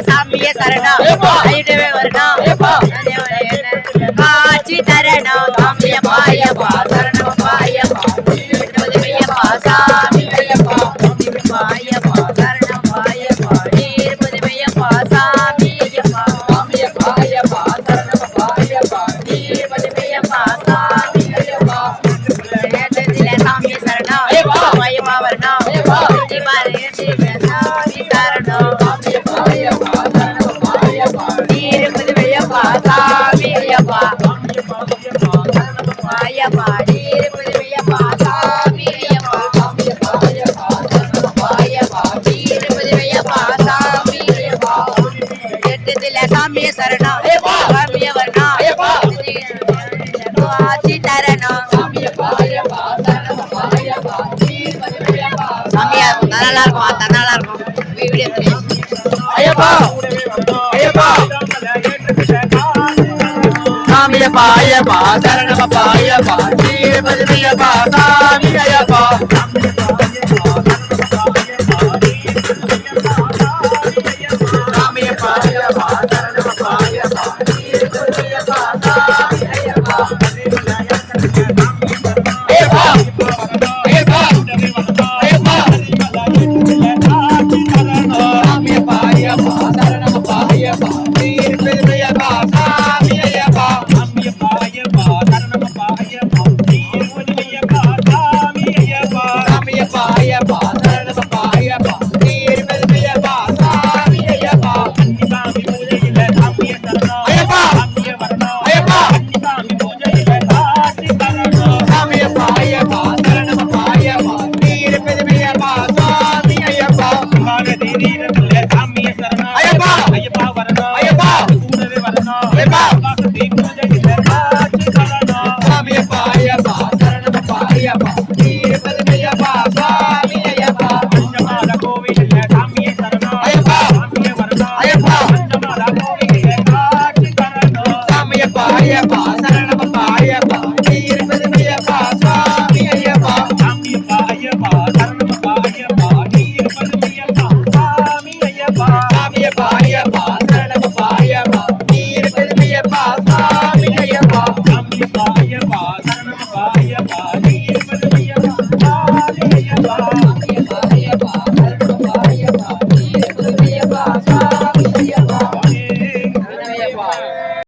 சாமிய சரணம் காட்சி தரணம் சாமிய பாயப்பா சரணம் பாயப்பா சாமி பாயப்பா சரணம் பாயப்பா நீர் புதுமையப்பா சாமி பாயப்பா சரணம் பாயப்பா நீர் புதுமையப்பா சாமி சாமிய சரணம் பாயப்பா வரணம் சாமி சரணம் சாமிய சரணம் சாமிய வரணம் ஆட்சி தரணம் சாமியா நல்லா இருக்கும் நல்லா இருக்கும் வீடியோ ஐயப்பா ஐயப்பா சாமியப்பா ஐயப்பா சரணமப்பா ஐயப்பா ஸ்ரீபதியப்பா சாமி ஐயப்பா சாமியப்பா ஐயப்பா சரணமப்பா ஐயப்பா ஸ்ரீபதியப்பா சாமி ஐயப்பா ஐயப்பா ஐயப்பா ஐயப்பா சாமியப்பா ஐயப்பா சரணமப்பா ஐயப்பா ஸ்ரீபதியப்பா சாமி ஐயப்பா Yeah.